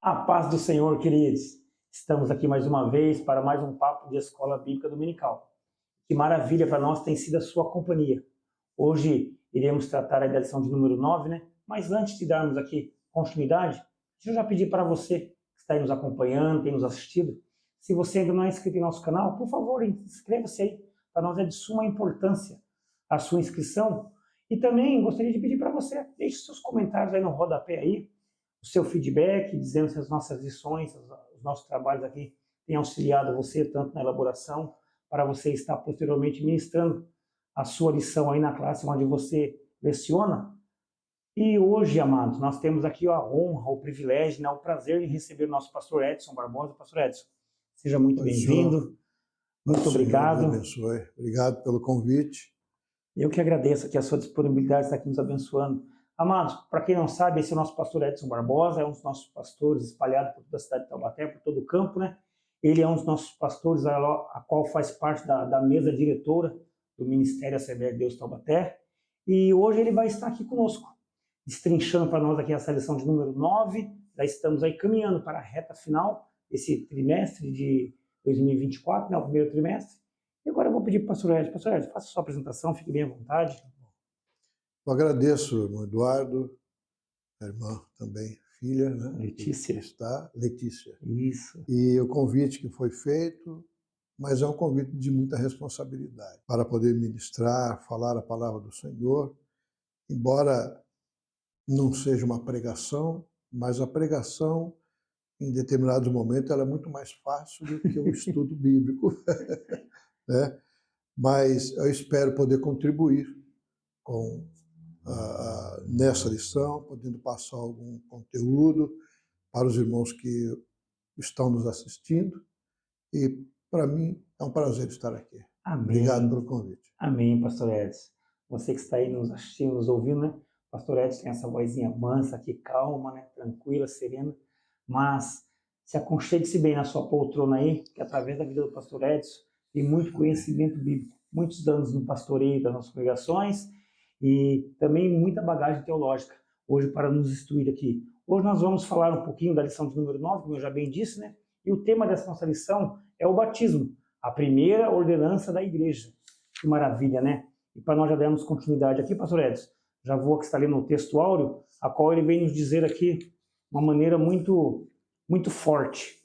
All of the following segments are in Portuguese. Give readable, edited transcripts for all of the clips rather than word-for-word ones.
A paz do Senhor, queridos. Estamos aqui mais uma vez para mais um papo de Escola Bíblica Dominical. Que maravilha para nós tem sido a sua companhia. Hoje iremos tratar aí da lição de número 9, né? Mas antes de darmos aqui continuidade, deixa eu já pedir para você que está aí nos acompanhando, tem nos assistido, se você ainda não é inscrito em nosso canal, por favor, inscreva-se aí. Para nós é de suma importância a sua inscrição. E também gostaria de pedir para você, deixe seus comentários aí no rodapé aí, o seu feedback, dizendo se as nossas lições, os nossos trabalhos aqui têm auxiliado você tanto na elaboração, para você estar posteriormente ministrando a sua lição aí na classe onde você leciona. E hoje, amados, nós temos aqui a honra, o privilégio, né, o prazer de receber o nosso pastor Edson Barbosa. Pastor Edson, seja muito bem-vindo. Muito obrigado. Deus abençoe. Obrigado pelo convite. Eu que agradeço aqui a sua disponibilidade de estar aqui nos abençoando. Amados, para quem não sabe, esse é o nosso pastor Edson Barbosa, é um dos nossos pastores espalhado por toda a cidade de Taubaté, por todo o campo, né? Ele é um dos nossos pastores, a qual faz parte da mesa diretora do Ministério Assembleia de Deus Taubaté. E hoje ele vai estar aqui conosco, destrinchando para nós aqui essa lição de número 9. Já estamos aí caminhando para a reta final desse trimestre de 2024, né? O primeiro trimestre. E agora eu vou pedir para o pastor Edson, faça a sua apresentação, fique bem à vontade. Eu agradeço, irmão Eduardo, a irmã também, filha, né? Letícia. Letícia. Isso. E o convite que foi feito, mas é um convite de muita responsabilidade, para poder ministrar, falar a palavra do Senhor, embora não seja uma pregação, mas a pregação, em determinados momentos, ela é muito mais fácil do que o estudo bíblico, né? Mas eu espero poder contribuir nessa lição, podendo passar algum conteúdo para os irmãos que estão nos assistindo. E, para mim, é um prazer estar aqui. Amém. Obrigado pelo convite. Amém, pastor Edson. Você que está aí nos assistindo, nos ouvindo, né? Pastor Edson tem essa vozinha mansa aqui, calma, né? Tranquila, serena, mas se aconchegue-se bem na sua poltrona aí, que através da vida do pastor Edson tem muito conhecimento bíblico, muitos anos no pastoreio das nossas congregações e também muita bagagem teológica, hoje para nos instruir aqui. Hoje nós vamos falar um pouquinho da lição de número 9, como eu já bem disse, né? E o tema dessa nossa lição é o batismo, a primeira ordenança da igreja. Que maravilha, né? E para nós já darmos continuidade aqui, pastor Edson, já vou aqui estar lendo o texto áureo, a qual ele vem nos dizer aqui de uma maneira muito, muito forte.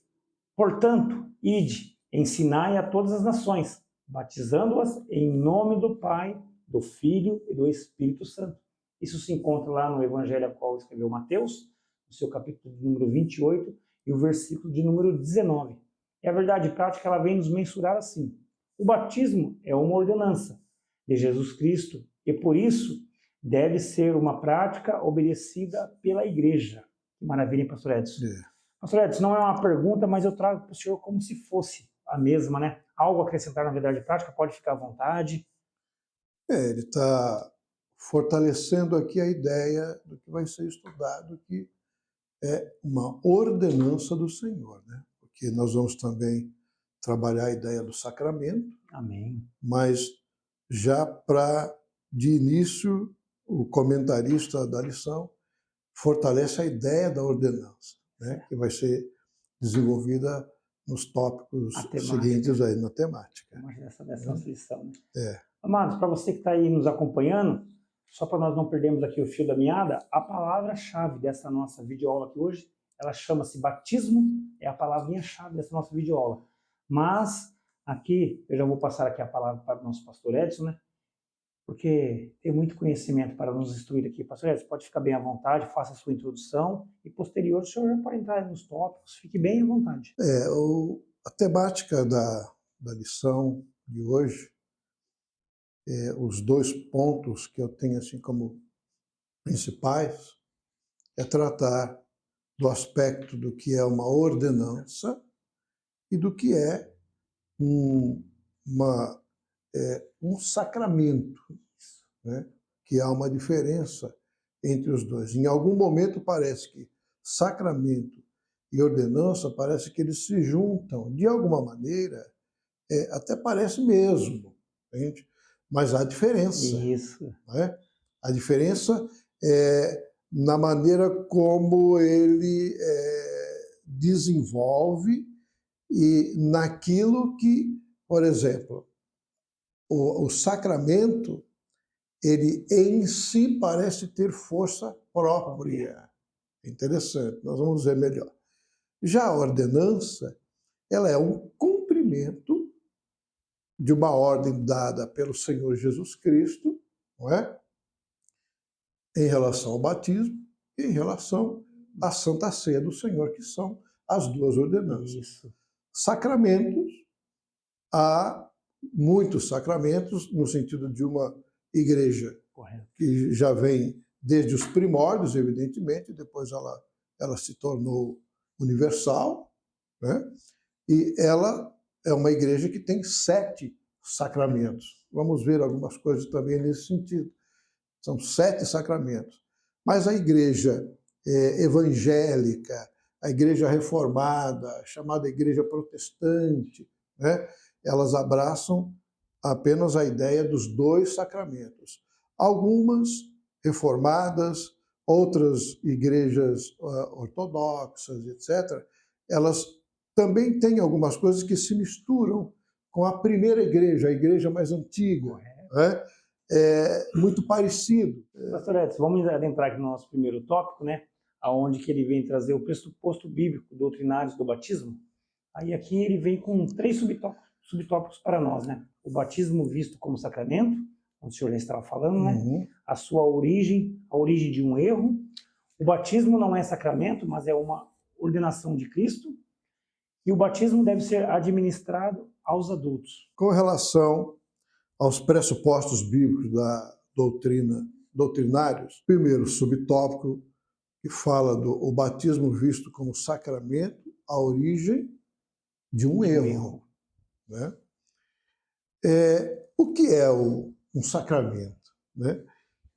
Portanto, ide, ensinai a todas as nações, batizando-as em nome do Pai, do Filho e do Espírito Santo. Isso se encontra lá no Evangelho a qual escreveu Mateus, no seu capítulo de número 28 e o versículo de número 19. E a verdade prática ela vem nos mensurar assim. O batismo é uma ordenança de Jesus Cristo e por isso deve ser uma prática obedecida pela igreja. Que maravilha, hein, pastor Edson? Pastor Edson, não é uma pergunta, mas eu trago para o senhor como se fosse a mesma, né? Algo a acrescentar na verdade prática, pode ficar à vontade. Ele está fortalecendo aqui a ideia do que vai ser estudado, que é uma ordenança do Senhor, né? Porque nós vamos também trabalhar a ideia do sacramento. Amém. Mas já de início, o comentarista da lição fortalece a ideia da ordenança, né? Que vai ser desenvolvida nos tópicos seguintes aí na temática. Dessa nossa lição, né? Amados, para você que está aí nos acompanhando, só para nós não perdermos aqui o fio da meada, a palavra-chave dessa nossa videoaula aqui hoje, ela chama-se batismo, é a palavrinha-chave dessa nossa videoaula. Mas aqui, eu já vou passar aqui a palavra para o nosso pastor Edson, né? Porque tem muito conhecimento para nos instruir aqui. Pastor Edson, pode ficar bem à vontade, faça a sua introdução e posterior o senhor já pode entrar nos tópicos, fique bem à vontade. A temática da lição de hoje, os dois pontos que eu tenho assim como principais, é tratar do aspecto do que é uma ordenança e do que é um sacramento, né? Que há uma diferença entre os dois. Em algum momento parece que sacramento e ordenança parece que eles se juntam de alguma maneira, até parece mesmo, entende? Mas há diferença. Isso. Né? A diferença é na maneira como ele desenvolve e naquilo que, por exemplo, o sacramento, ele em si parece ter força própria. Interessante, nós vamos ver melhor. Já a ordenança, ela é um cumprimento de uma ordem dada pelo Senhor Jesus Cristo, não é? Em relação ao batismo e em relação à Santa Ceia do Senhor, que são as duas ordenanças. Isso. Sacramentos, há muitos sacramentos, no sentido de uma igreja Correto. que já vem desde os primórdios, evidentemente, depois ela se tornou universal, né? E ela é uma igreja que tem 7 sacramentos. Vamos ver algumas coisas também nesse sentido. São 7 sacramentos. Mas a igreja evangélica, a igreja reformada, chamada igreja protestante, né? Elas abraçam apenas a ideia dos 2 sacramentos. Algumas reformadas, outras igrejas ortodoxas, etc., elas também têm algumas coisas que se misturam com a primeira igreja, a igreja mais antiga, né? É muito parecido. Pastor Edson, vamos adentrar aqui no nosso primeiro tópico, né? Aonde que ele vem trazer o pressuposto bíblico doutrinário do batismo. Aí aqui ele vem com 3 subtópicos para nós, né? O batismo visto como sacramento, como o senhor já estava falando, né? Uhum. A sua origem, a origem de um erro. O batismo não é sacramento, mas é uma ordenação de Cristo. E o batismo deve ser administrado aos adultos. Com relação aos pressupostos bíblicos da doutrinários, primeiro subtópico que fala do batismo visto como sacramento, a origem de um erro. Né? O que é um sacramento? Né?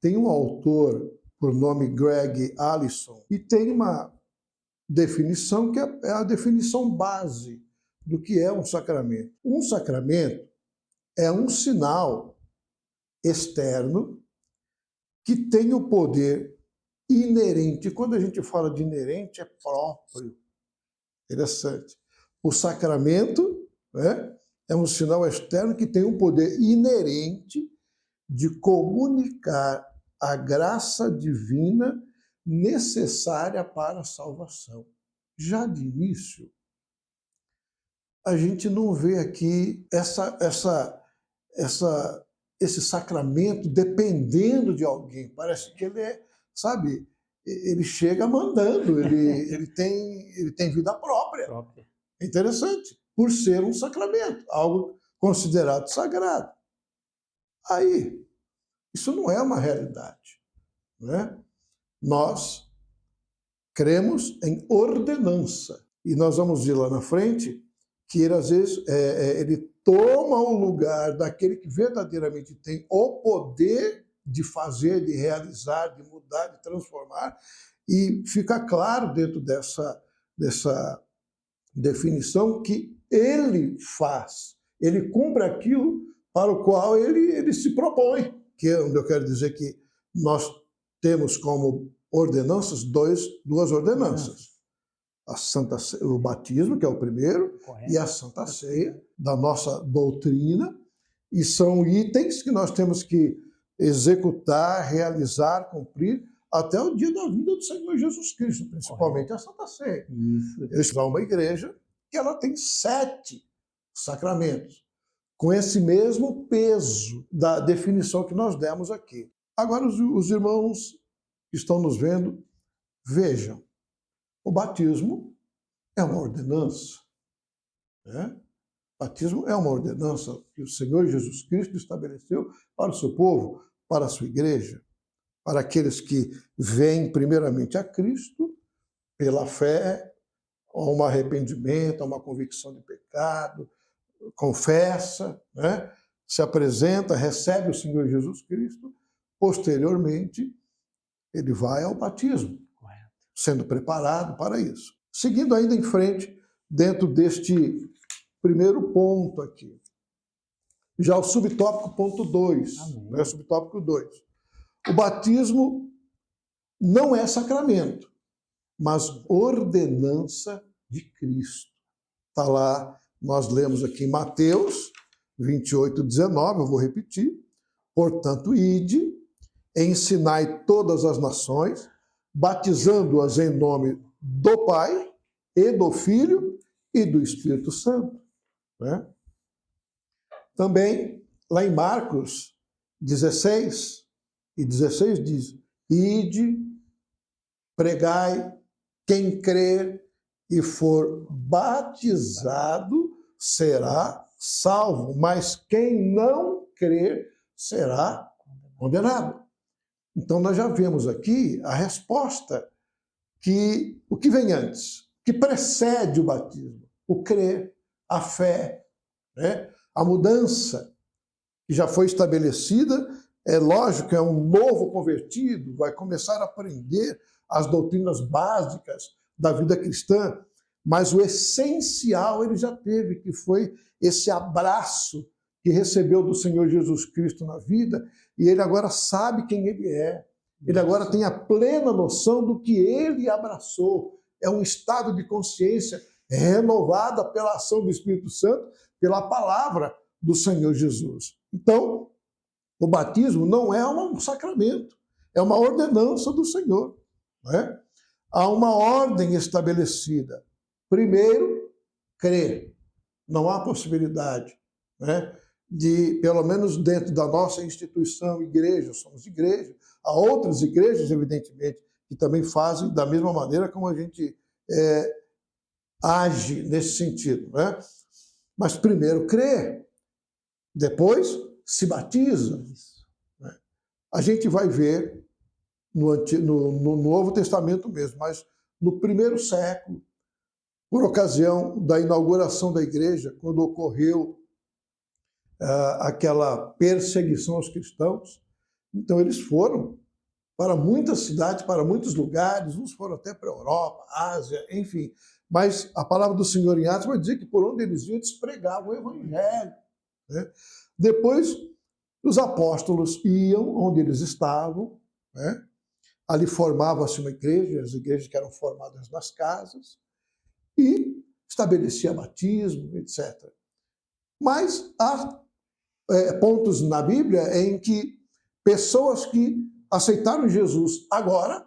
Tem um autor por nome Greg Allison e tem uma definição que é a definição base do que é um sacramento. Um sacramento é um sinal externo que tem o poder inerente. Quando a gente fala de inerente, é próprio. Interessante. O sacramento, né, é um sinal externo que tem o poder inerente de comunicar a graça divina necessária para a salvação. Já de início, a gente não vê aqui esse sacramento dependendo de alguém. Parece que ele é, sabe, ele chega mandando, ele tem vida própria. É interessante, por ser um sacramento, algo considerado sagrado. Aí, isso não é uma realidade, né? Nós cremos em ordenança. E nós vamos ver lá na frente que ele, às vezes, ele toma o lugar daquele que verdadeiramente tem o poder de fazer, de realizar, de mudar, de transformar, e fica claro dentro dessa definição que ele faz, ele cumpre aquilo para o qual ele se propõe, que é onde eu quero dizer que nós temos como ordenanças duas ordenanças. O batismo, que é o primeiro, correto, e a Santa Ceia, da nossa doutrina, e são itens que nós temos que executar, realizar, cumprir, até o dia da vinda do Senhor Jesus Cristo, principalmente correto, a Santa Ceia. Isso. Eles são uma igreja que ela tem 7 sacramentos, com esse mesmo peso da definição que nós demos aqui. Agora, os irmãos que estão nos vendo, vejam, o batismo é uma ordenança. Né? O batismo é uma ordenança que o Senhor Jesus Cristo estabeleceu para o seu povo, para a sua igreja, para aqueles que vêm primeiramente a Cristo pela fé, a um arrependimento, a uma convicção de pecado, confessa, né? Se apresenta, recebe o Senhor Jesus Cristo, posteriormente ele vai ao batismo, sendo preparado para isso. Seguindo ainda em frente, dentro deste primeiro ponto aqui, já o subtópico ponto 2, né? Subtópico 2. O batismo não é sacramento, mas ordenança de Cristo. Está lá, nós lemos aqui em Mateus 28:19, eu vou repetir. Portanto, ide, ensinai todas as nações, batizando-as em nome do Pai e do Filho e do Espírito Santo. Né? Também, lá em Marcos 16:16 diz: ide, pregai, quem crer e for batizado será salvo, mas quem não crer será condenado. Então nós já vemos aqui a resposta, que o que vem antes, que precede o batismo, o crer, a fé, né? A mudança que já foi estabelecida. É lógico que é um novo convertido, vai começar a aprender as doutrinas básicas da vida cristã, mas o essencial ele já teve, que foi esse abraço que recebeu do Senhor Jesus Cristo na vida, e ele agora sabe quem ele é. Ele agora tem a plena noção do que ele abraçou. É um estado de consciência renovada pela ação do Espírito Santo, pela palavra do Senhor Jesus. Então, o batismo não é um sacramento, é uma ordenança do Senhor. Não é? Há uma ordem estabelecida. Primeiro, crer. Não há possibilidade, né, de, pelo menos dentro da nossa instituição, igreja, somos igreja, há outras igrejas, evidentemente, que também fazem da mesma maneira como a gente age nesse sentido. Né? Mas primeiro crer, depois se batiza. Né? A gente vai ver no Novo Testamento mesmo, mas no primeiro século, por ocasião da inauguração da igreja, quando ocorreu aquela perseguição aos cristãos, então eles foram para muitas cidades, para muitos lugares, uns foram até para a Europa, Ásia, enfim. Mas a palavra do Senhor em Atos vai dizer que por onde eles iam, eles pregavam o evangelho. Né? Depois, os apóstolos iam onde eles estavam, né? Ali formava-se uma igreja, as igrejas que eram formadas nas casas, e estabelecia batismo, etc. Mas há pontos na Bíblia em que pessoas que aceitaram Jesus agora,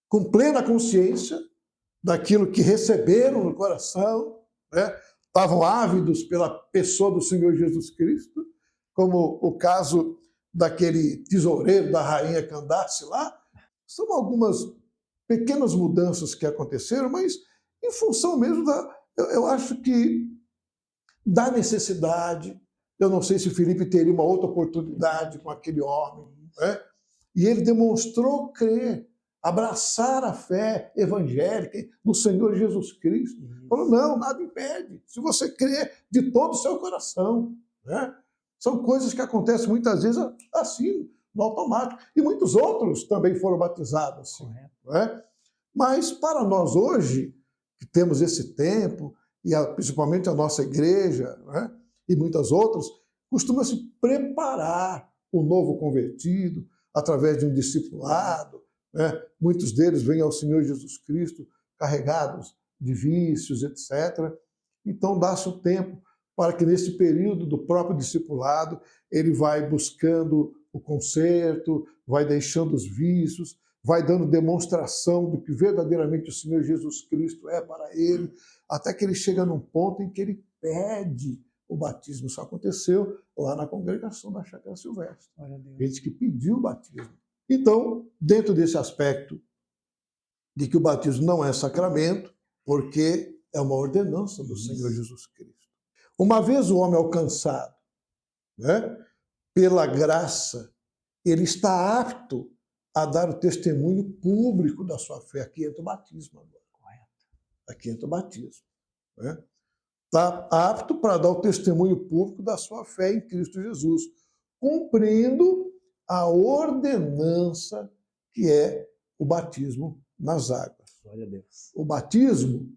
com plena consciência daquilo que receberam no coração, né, estavam ávidos pela pessoa do Senhor Jesus Cristo, como o caso daquele tesoureiro da rainha Candace lá. São algumas pequenas mudanças que aconteceram, mas em função mesmo eu acho que da necessidade. Eu não sei se Filipe teria uma outra oportunidade com aquele homem, né? E ele demonstrou crer, abraçar a fé evangélica no Senhor Jesus Cristo. Falou, não, nada impede, se você crer de todo o seu coração. Né? São coisas que acontecem muitas vezes assim, no automático. E muitos outros também foram batizados assim. Né? Mas para nós hoje, que temos esse tempo, e principalmente a nossa igreja, né, e muitas outras, costuma-se preparar o novo convertido através de um discipulado. Né? Muitos deles vêm ao Senhor Jesus Cristo carregados de vícios, etc. Então, dá-se o tempo para que, nesse período do próprio discipulado, ele vai buscando o conserto, vai deixando os vícios, vai dando demonstração do que verdadeiramente o Senhor Jesus Cristo é para ele, até que ele chega num ponto em que ele pede o batismo. Isso aconteceu lá na congregação da Chácara Silvestre. Gente que pediu o batismo. Então, dentro desse aspecto de que o batismo não é sacramento, porque é uma ordenança do Senhor Jesus Cristo. Uma vez o homem alcançado, né, pela graça, ele está apto a dar o testemunho público da sua fé. Aqui entra o batismo agora. Aqui entra o batismo. Né? Está apto para dar o testemunho público da sua fé em Cristo Jesus, cumprindo a ordenança que é o batismo nas águas. Glória a Deus. O batismo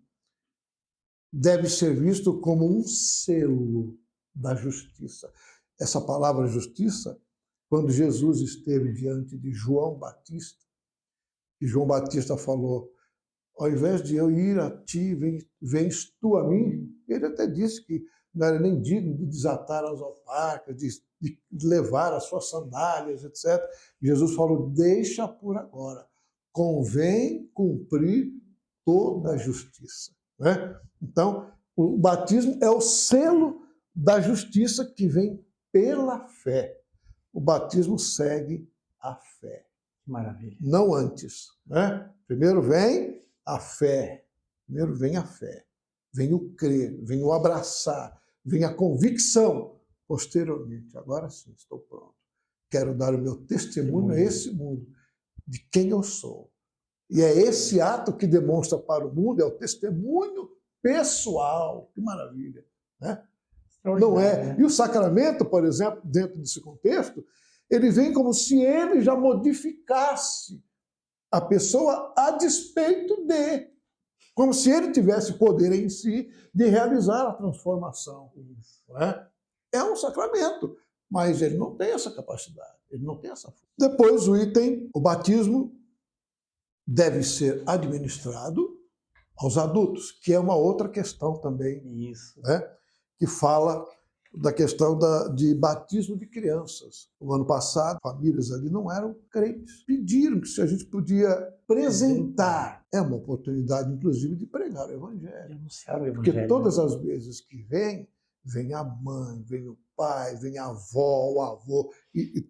deve ser visto como um selo da justiça. Essa palavra justiça, quando Jesus esteve diante de João Batista, e João Batista falou, ao invés de eu ir a ti, vens tu a mim. Ele até disse que não era nem digno de desatar as alparcas, de levar as suas sandálias, etc. Jesus falou, deixa por agora, convém cumprir toda a justiça. Né? Então, o batismo é o selo da justiça que vem pela fé. O batismo segue a fé. Maravilha. Não antes. Né? Primeiro vem a fé. Primeiro vem a fé. Vem o crer, vem o abraçar, vem a convicção. Posteriormente, agora sim, estou pronto. Quero dar o meu testemunho a esse mundo de quem eu sou. E é esse ato que demonstra para o mundo, é o testemunho pessoal. Que maravilha. Né? Não é. E o sacramento, por exemplo, dentro desse contexto, ele vem como se ele já modificasse a pessoa a despeito de, como se ele tivesse poder em si de realizar a transformação. Não é? É um sacramento, mas ele não tem essa capacidade, ele não tem essa força. Depois o item, o batismo deve ser administrado aos adultos, que é uma outra questão também. Isso. Né? Que fala da questão de batismo de crianças. O ano passado, famílias ali não eram crentes. Pediram que se a gente podia apresentar. É uma oportunidade, inclusive, de pregar o Evangelho. De anunciar o Evangelho. Porque todas as vezes que vem a mãe, vem o pai, vem a avó, o avô,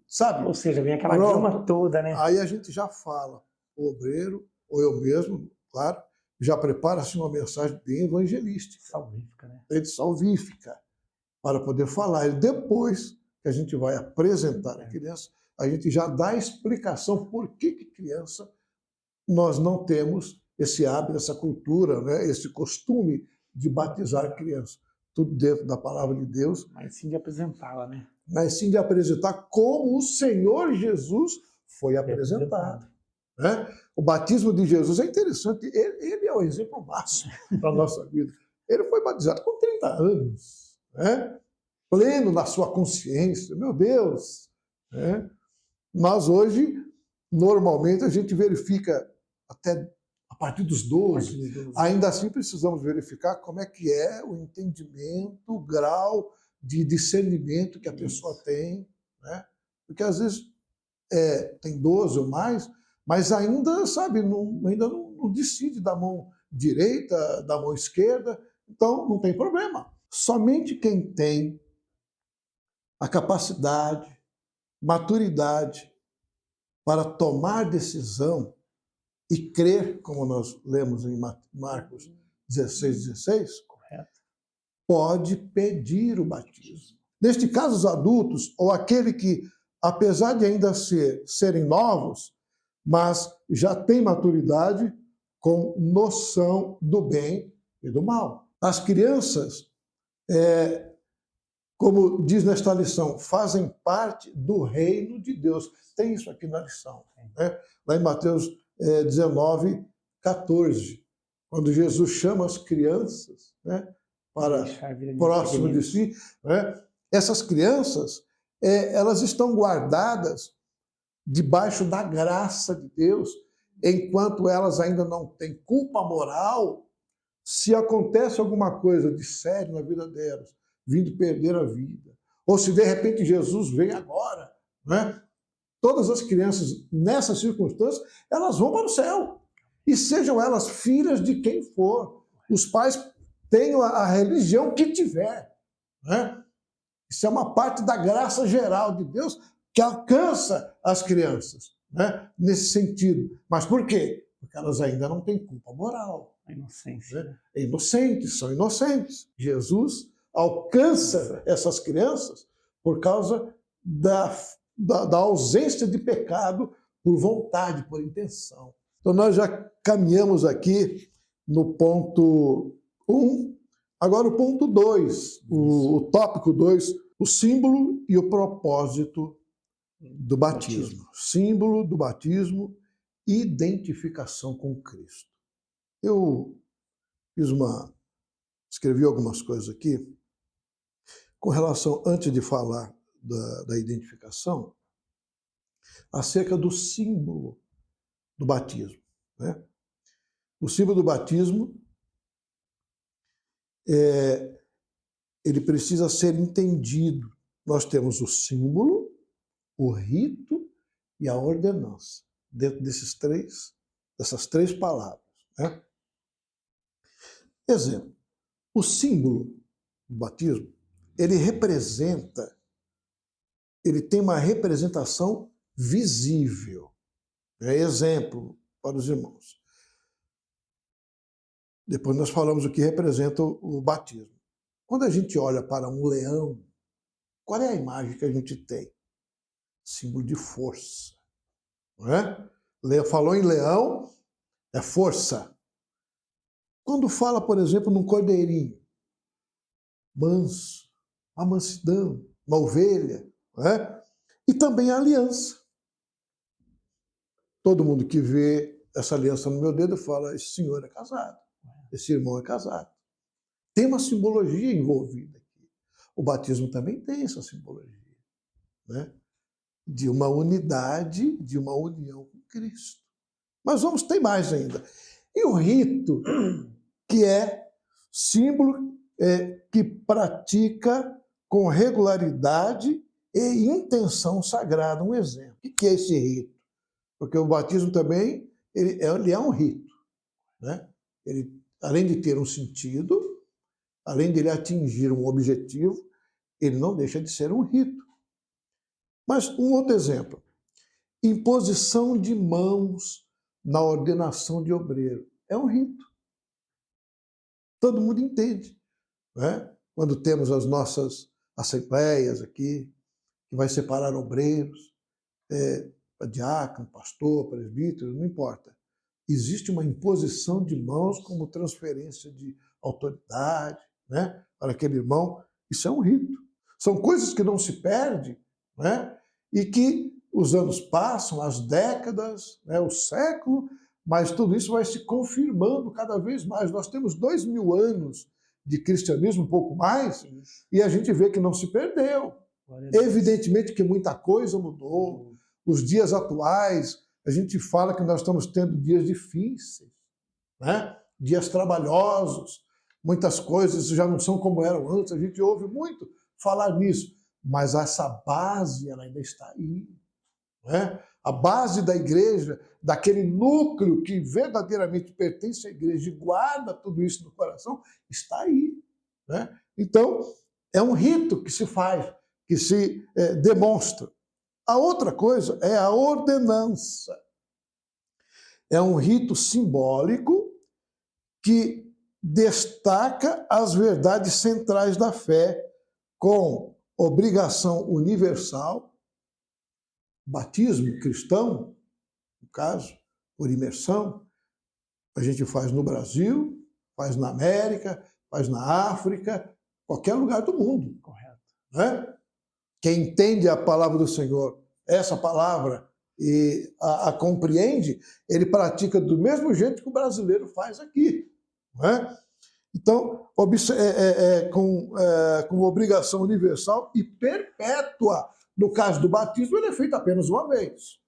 sabe? Ou seja, vem aquela gama toda, né? Aí a gente já fala, o obreiro, ou eu mesmo, claro, já prepara-se uma mensagem bem evangelística. Salvífica, né? Salvífica, para poder falar. E depois que a gente vai apresentar a criança, a gente já dá a explicação por que criança nós não temos esse hábito, essa cultura, né? Esse costume de batizar a criança. Tudo dentro da palavra de Deus. Mas sim de apresentá-la, né? Mas sim de apresentar como o Senhor Jesus foi apresentado. Né? O batismo de Jesus é interessante, ele é o exemplo máximo da nossa vida. Ele foi batizado com 30 anos, né? Pleno na sua consciência, meu Deus. Né? Nós hoje, normalmente, a gente verifica até a partir dos 12, ainda assim precisamos verificar como é que é o entendimento, o grau de discernimento que a pessoa tem, né? Porque às vezes tem 12 ou mais, mas ainda, sabe, ainda não decide da mão direita, da mão esquerda, então não tem problema. Somente quem tem a capacidade, maturidade para tomar decisão e crer, como nós lemos em Marcos 16, pode pedir o batismo. Neste caso, os adultos, ou aquele que, apesar de ainda serem novos, mas já tem maturidade com noção do bem e do mal. As crianças, como diz nesta lição, fazem parte do reino de Deus. Tem isso aqui na lição. Né? Lá em Mateus 19, 14, quando Jesus chama as crianças, né, para próximo de si, né? Essas crianças, elas estão guardadas debaixo da graça de Deus, enquanto elas ainda não têm culpa moral. Se acontece alguma coisa de sério na vida delas, vindo perder a vida, ou se de repente Jesus vem agora, né? Todas as crianças nessas circunstâncias, elas vão para o céu, e sejam elas filhas de quem for. Os pais tenham a religião que tiver, né? Isso é uma parte da graça geral de Deus que alcança as crianças, né? Nesse sentido. Mas por quê? Porque elas ainda não têm culpa moral. A inocência. Né? Inocentes, são inocentes. Jesus alcança essas crianças por causa da ausência de pecado por vontade, por intenção. Então nós já caminhamos aqui no ponto 1. Agora o ponto 2, o tópico 2, o símbolo e o propósito do batismo. Símbolo do batismo, identificação com Cristo. Eu escrevi algumas coisas aqui com relação, antes de falar da identificação, acerca do símbolo do batismo. Né? O símbolo do batismo, ele precisa ser entendido. Nós temos o símbolo, o rito e a ordenança, dentro dessas três palavras, né? Exemplo, o símbolo do batismo, ele tem uma representação visível. Exemplo para os irmãos. Depois nós falamos o que representa o batismo. Quando a gente olha para um leão, qual é a imagem que a gente tem? Símbolo de força. Não é? Falou em leão, é força. Quando fala, por exemplo, num cordeirinho, manso, uma mansidão, uma ovelha, não é? E também a aliança. Todo mundo que vê essa aliança no meu dedo fala, esse senhor é casado, esse irmão é casado. Tem uma simbologia envolvida aqui. O batismo também tem essa simbologia, né? De uma unidade, de uma união com Cristo. Mas ter mais ainda. E o rito, que é símbolo que pratica com regularidade e intenção sagrada. Um exemplo. O que é esse rito? Porque o batismo também ele é um rito, né? Ele, além de ter um sentido, além de ele atingir um objetivo, ele não deixa de ser um rito. Mas um outro exemplo. Imposição de mãos na ordenação de obreiro. É um rito. Todo mundo entende, né? Quando temos as nossas assembleias aqui, que vai separar obreiros, diácono, pastor, presbítero, não importa. Existe uma imposição de mãos como transferência de autoridade, né, para aquele irmão. Isso é um rito. São coisas que não se perdem, né, e que os anos passam, as décadas, né, o século, mas tudo isso vai se confirmando cada vez mais. Nós temos 2000 anos de cristianismo, um pouco mais, e a gente vê que não se perdeu. Evidentemente que muita coisa mudou. Os dias atuais, a gente fala que nós estamos tendo dias difíceis, né? Dias trabalhosos, muitas coisas já não são como eram antes, a gente ouve muito falar nisso, mas essa base ela ainda está aí, né? A base da igreja, daquele núcleo que verdadeiramente pertence à igreja e guarda tudo isso no coração, está aí, né? Então, é um rito que se faz, que se demonstra. A outra coisa é a ordenança. É um rito simbólico que destaca as verdades centrais da fé com obrigação universal, batismo cristão, no caso, por imersão, a gente faz no Brasil, faz na América, faz na África, qualquer lugar do mundo. Correto. Né? Quem entende a palavra do Senhor, essa palavra, e a compreende, ele pratica do mesmo jeito que o brasileiro faz aqui. Não é? Então, com obrigação universal e perpétua. No caso do batismo, ele é feito apenas uma vez.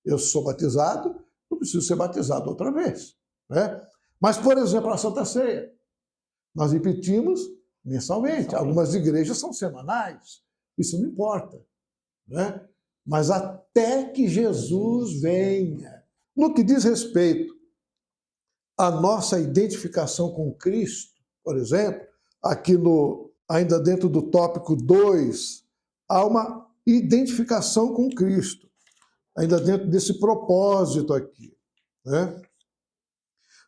Eu sou batizado, não preciso ser batizado outra vez. Né? Mas, por exemplo, a Santa Ceia, nós repetimos mensalmente. Algumas igrejas são semanais. Isso não importa, né? Mas até que Jesus venha. No que diz respeito à nossa identificação com Cristo, por exemplo, aqui ainda dentro do tópico 2, há uma identificação com Cristo, ainda dentro desse propósito aqui, né?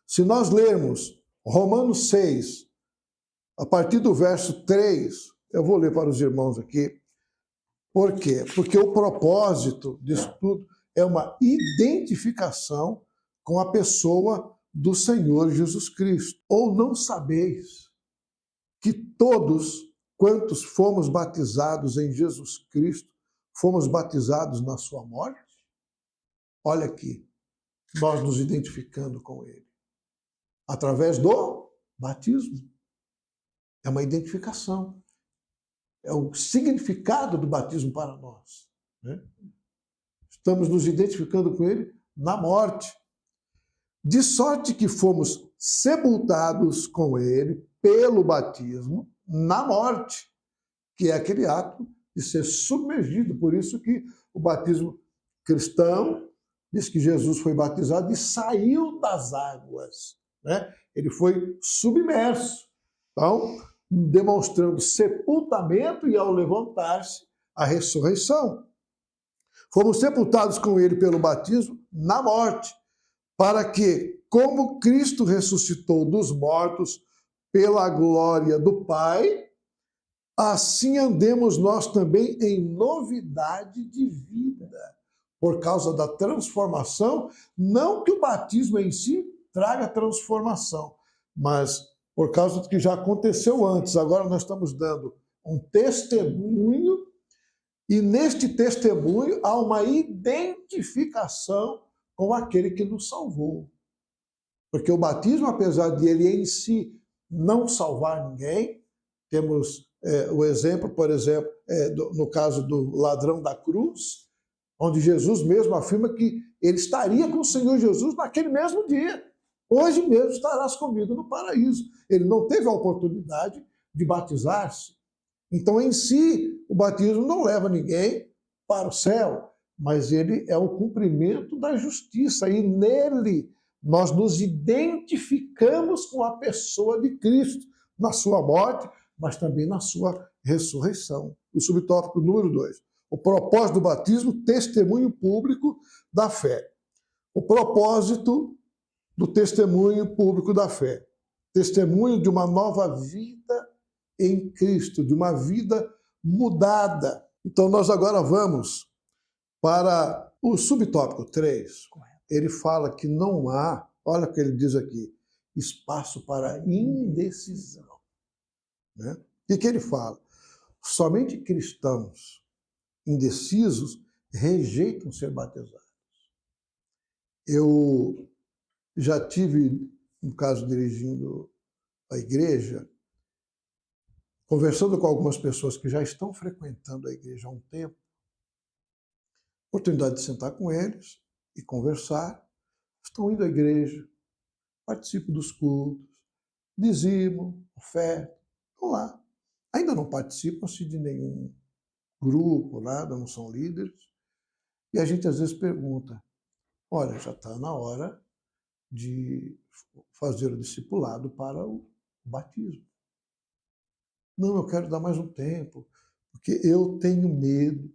Se nós lermos Romanos 6, a partir do verso 3, eu vou ler para os irmãos aqui. Por quê? Porque o propósito disso tudo é uma identificação com a pessoa do Senhor Jesus Cristo. Ou não sabeis que todos quantos fomos batizados em Jesus Cristo, fomos batizados na sua morte? Olha aqui, nós nos identificando com Ele. Através do batismo. É uma identificação. É o significado do batismo para nós. Né? Estamos nos identificando com Ele na morte. de sorte que fomos sepultados com ele pelo batismo na morte, que é aquele ato de ser submergido. Por isso que o batismo cristão diz que Jesus foi batizado e saiu das águas, né? Ele foi submerso. Então, demonstrando sepultamento e, ao levantar-se, a ressurreição. Fomos sepultados com ele pelo batismo na morte, para que, como Cristo ressuscitou dos mortos pela glória do Pai, assim andemos nós também em novidade de vida, por causa da transformação, não que o batismo em si traga transformação, mas por causa do que já aconteceu antes. Agora nós estamos dando um testemunho, e neste testemunho há uma identificação com aquele que nos salvou. Porque o batismo, apesar de ele em si não salvar ninguém, temos o exemplo, por exemplo, no caso do ladrão da cruz, onde Jesus mesmo afirma que ele estaria com o Senhor Jesus naquele mesmo dia. Hoje mesmo estarás comigo no paraíso. Ele não teve a oportunidade de batizar-se. Então, em si, o batismo não leva ninguém para o céu, mas ele é o cumprimento da justiça, e nele nós nos identificamos com a pessoa de Cristo, na sua morte, mas também na sua ressurreição. O subtópico número 2. O propósito do batismo, testemunho público da fé. O propósito do testemunho público da fé. Testemunho de uma nova vida em Cristo, de uma vida mudada. Então, nós agora vamos para o subtópico 3. Ele fala que não há, olha o que ele diz aqui, espaço para indecisão. Né? O que ele fala? Somente cristãos indecisos rejeitam ser batizados. Eu já tive, no caso, dirigindo a igreja, conversando com algumas pessoas que já estão frequentando a igreja há um tempo, oportunidade de sentar com eles e conversar. Estão indo à igreja, participam dos cultos, dizimam, ofertam, estão lá. Ainda não participam-se de nenhum grupo, nada, não são líderes. E a gente às vezes pergunta, olha, já está na hora de fazer o discipulado para o batismo. Não, eu quero dar mais um tempo, porque eu tenho medo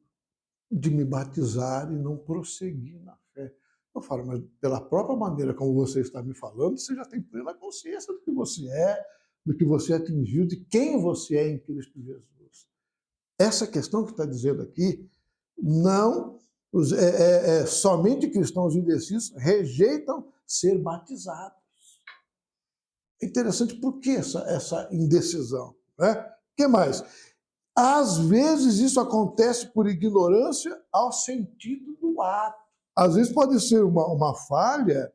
de me batizar e não prosseguir na fé. Eu falo, mas pela própria maneira como você está me falando, você já tem plena consciência do que você atingiu, de quem você é em Cristo Jesus. Essa questão que está dizendo aqui, não, somente cristãos indecisos rejeitam ser batizados. É interessante, por que essa indecisão? Né? O que mais? Às vezes isso acontece por ignorância ao sentido do ato. Às vezes pode ser uma falha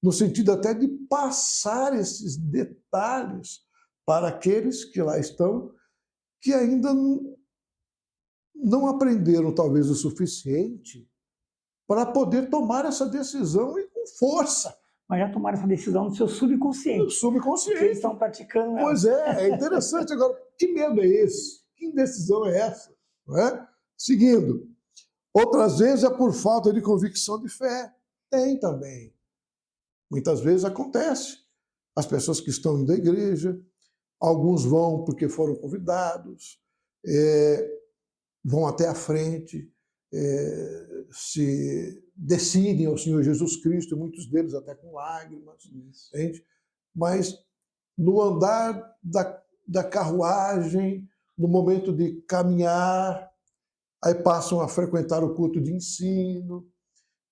no sentido até de passar esses detalhes para aqueles que lá estão, que ainda não aprenderam talvez o suficiente para poder tomar essa decisão e com força. Mas já tomaram essa decisão no seu subconsciente. No subconsciente. Porque eles estão praticando ela. Pois é interessante. Agora, que medo é esse? Que indecisão é essa? Não é? Seguindo, outras vezes é por falta de convicção de fé. Tem também. Muitas vezes acontece. As pessoas que estão indo à igreja, alguns vão porque foram convidados, vão até a frente, se decidem ao Senhor Jesus Cristo, muitos deles até com lágrimas, entende? Mas no andar da carruagem, no momento de caminhar, aí passam a frequentar o culto de ensino.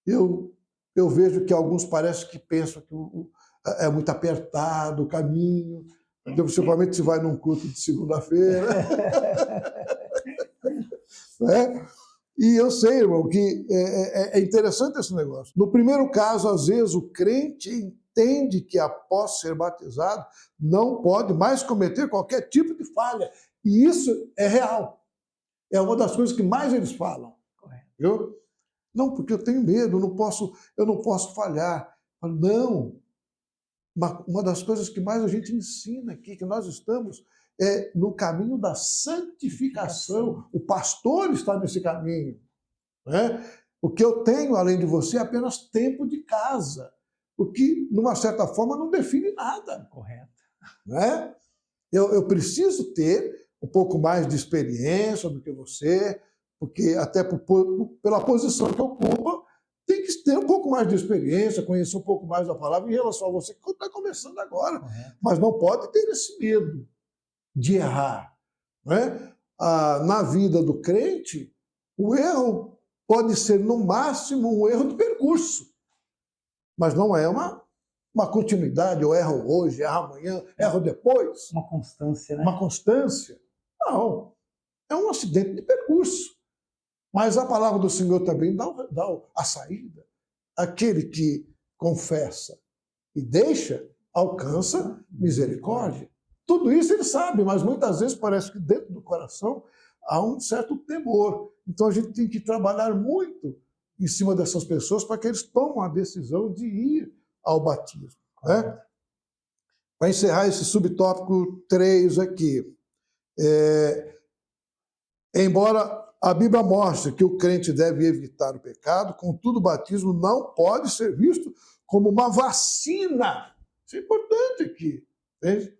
Eu vejo que alguns parecem que pensam que é muito apertado o caminho, principalmente se vai num culto de segunda-feira. Né? E eu sei, irmão, que é interessante esse negócio. No primeiro caso, às vezes, o crente entende que após ser batizado não pode mais cometer qualquer tipo de falha. E isso é real. É uma das coisas que mais eles falam. Viu? Não, porque eu tenho medo, eu não posso falhar. Não. Uma das coisas que mais a gente ensina aqui, que nós estamos no caminho da santificação. O pastor está nesse caminho. Né? O que eu tenho, além de você, é apenas tempo de casa. O que, numa certa forma, não define nada. Correto. Né? Eu preciso ter um pouco mais de experiência do que você, porque até pela posição que ocupa, tem que ter um pouco mais de experiência, conhecer um pouco mais da palavra em relação a você que está começando agora. Correto. Mas não pode ter esse medo de errar. Né? Na vida do crente, o erro pode ser, no máximo, um erro de percurso, mas não é uma continuidade. Eu erro hoje, erro amanhã, erro depois. Uma constância, né? Uma constância. Não. É um acidente de percurso. Mas a palavra do Senhor também dá a saída. Aquele que confessa e deixa, alcança misericórdia. Tudo isso ele sabe, mas muitas vezes parece que dentro do coração há um certo temor. Então a gente tem que trabalhar muito em cima dessas pessoas para que eles tomem a decisão de ir ao batismo. Né? Para encerrar esse subtópico 3 aqui. Embora a Bíblia mostre que o crente deve evitar o pecado, contudo, o batismo não pode ser visto como uma vacina. Isso é importante aqui. Entende?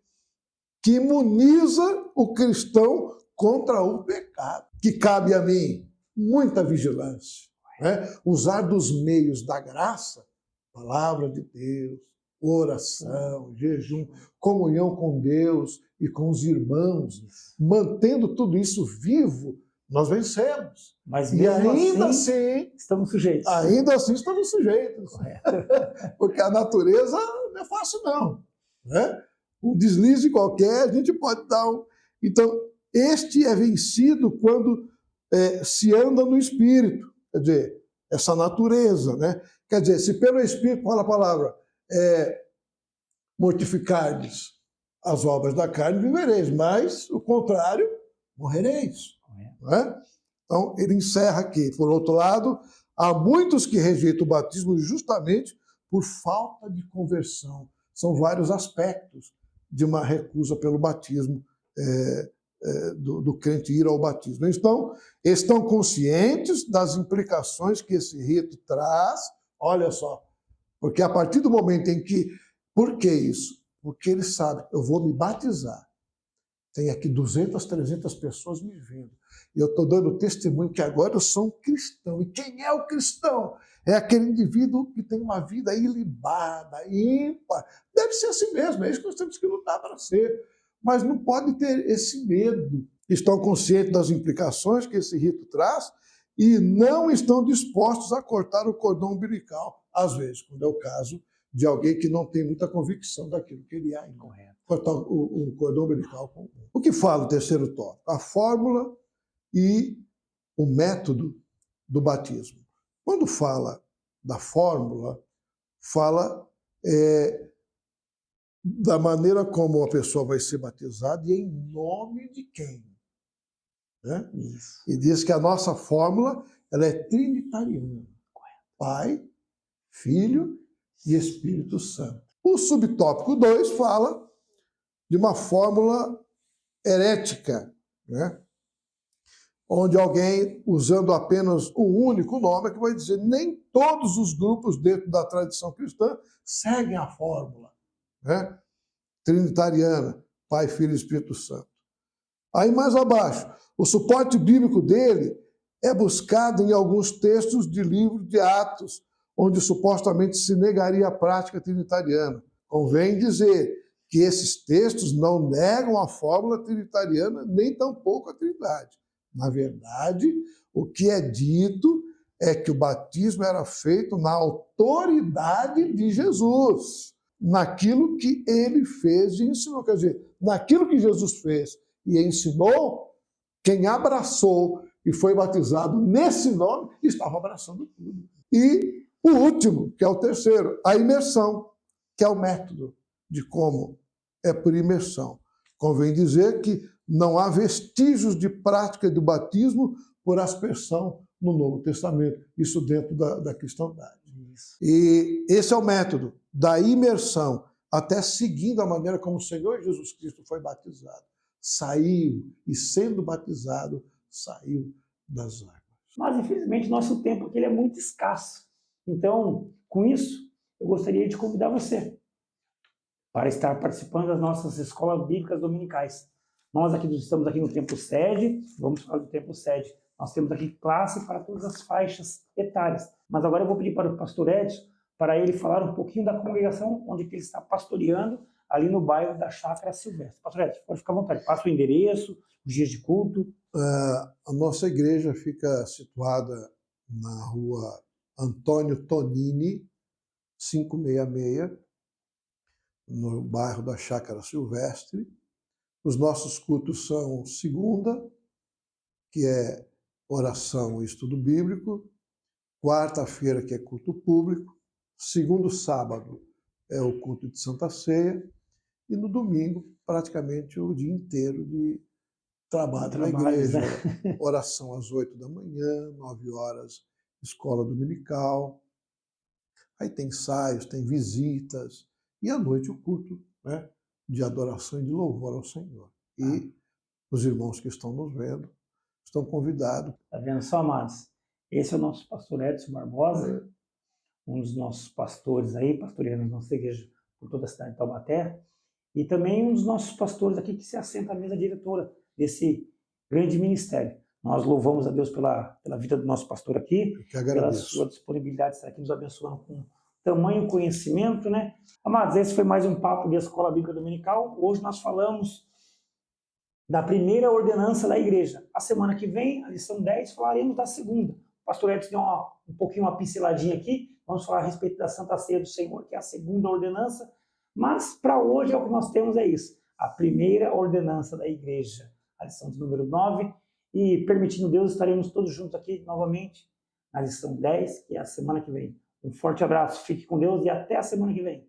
Que imuniza o cristão contra o pecado. Que cabe a mim muita vigilância. Né? Usar dos meios da graça, palavra de Deus, oração, jejum, comunhão com Deus e com os irmãos, mantendo tudo isso vivo, nós vencemos. Mas e ainda assim estamos sujeitos. Ainda assim estamos sujeitos. Porque a natureza não é fácil, não. Né? Um deslize qualquer, a gente pode dar um... Então, este é vencido quando se anda no Espírito. Quer dizer, essa natureza. Né? Quer dizer, se pelo Espírito, fala a palavra, mortificardes as obras da carne, vivereis, mas o contrário, morrereis. Né? Então, ele encerra aqui. Por outro lado, há muitos que rejeitam o batismo justamente por falta de conversão. São vários aspectos de uma recusa pelo batismo, do crente ir ao batismo. Então, estão conscientes das implicações que esse rito traz. Olha só, porque a partir do momento em que... Por que isso? Porque ele sabe, eu vou me batizar. Tem aqui 200, 300 pessoas me vendo. E eu estou dando testemunho que agora eu sou um cristão. E quem é o cristão? É aquele indivíduo que tem uma vida ilibada, ímpar. Deve ser assim mesmo, é isso que nós temos que lutar para ser. Mas não pode ter esse medo. Estão conscientes das implicações que esse rito traz e não estão dispostos a cortar o cordão umbilical, às vezes, quando é o caso de alguém que não tem muita convicção daquilo que ele é. Cortar o cordão umbilical. O que fala o terceiro tópico? A fórmula e o método do batismo. Quando fala da fórmula, fala da maneira como a pessoa vai ser batizada e em nome de quem. Né? E diz que a nossa fórmula ela é trinitariana. Pai, Filho e Espírito Santo. O subtópico 2 fala de uma fórmula herética, né? Onde alguém, usando apenas um único nome, que vai dizer nem todos os grupos dentro da tradição cristã seguem a fórmula, né? Trinitariana, Pai, Filho e Espírito Santo. Aí mais abaixo, o suporte bíblico dele é buscado em alguns textos de livro de Atos, onde supostamente se negaria a prática trinitariana. Convém dizer que esses textos não negam a fórmula trinitariana, nem tampouco a Trindade. Na verdade, o que é dito é que o batismo era feito na autoridade de Jesus, naquilo que ele fez e ensinou. Quer dizer, naquilo que Jesus fez e ensinou, quem abraçou e foi batizado nesse nome estava abraçando tudo. E o último, que é o terceiro, a imersão, que é o método de como é por imersão. Convém dizer que não há vestígios de prática do batismo por aspersão no Novo Testamento, isso dentro da cristandade. Isso. E esse é o método da imersão, até seguindo a maneira como o Senhor Jesus Cristo foi batizado. Saiu e, sendo batizado, saiu das águas. Mas, infelizmente, nosso tempo aqui ele é muito escasso. Então, com isso, eu gostaria de convidar você para estar participando das nossas escolas bíblicas dominicais. Nós aqui estamos aqui no Templo Sede, vamos falar do Templo Sede. Nós temos aqui classe para todas as faixas etárias. Mas agora eu vou pedir para o pastor Edson, para ele falar um pouquinho da congregação onde ele está pastoreando, ali no bairro da Chácara Silvestre. Pastor Edson, pode ficar à vontade. Passa o endereço, os dias de culto. A nossa igreja fica situada na rua Antônio Tonini, 566, no bairro da Chácara Silvestre. Os nossos cultos são segunda, que é oração e estudo bíblico, quarta-feira, que é culto público, segundo sábado é o culto de Santa Ceia, e no domingo, praticamente o dia inteiro de trabalho na igreja, né? oração às 8 da manhã, 9 horas, escola dominical, aí tem ensaios, tem visitas, e à noite o culto, né, de adoração e de louvor ao Senhor. E os irmãos que estão nos vendo estão convidados. Está vendo só, amados? Esse é o nosso pastor Edson Barbosa, um dos nossos pastores aí, pastoreando a nossa igreja por toda a cidade de Taubaté, e também um dos nossos pastores aqui que se assenta à mesa diretora desse grande ministério. Nós louvamos a Deus pela vida do nosso pastor aqui, pela sua disponibilidade de estar aqui nos abençoando com tamanho conhecimento, né? Amados, esse foi mais um papo de Escola Bíblica Dominical. Hoje nós falamos da primeira ordenança da igreja. A semana que vem, a lição 10, falaremos da segunda. O pastor Edson deu um pouquinho uma pinceladinha aqui. Vamos falar a respeito da Santa Ceia do Senhor, que é a segunda ordenança. Mas para hoje o que nós temos é isso. A primeira ordenança da igreja. A lição de número 9. E, permitindo Deus, estaremos todos juntos aqui novamente na lição 10, que é a semana que vem. Um forte abraço, fique com Deus e até a semana que vem.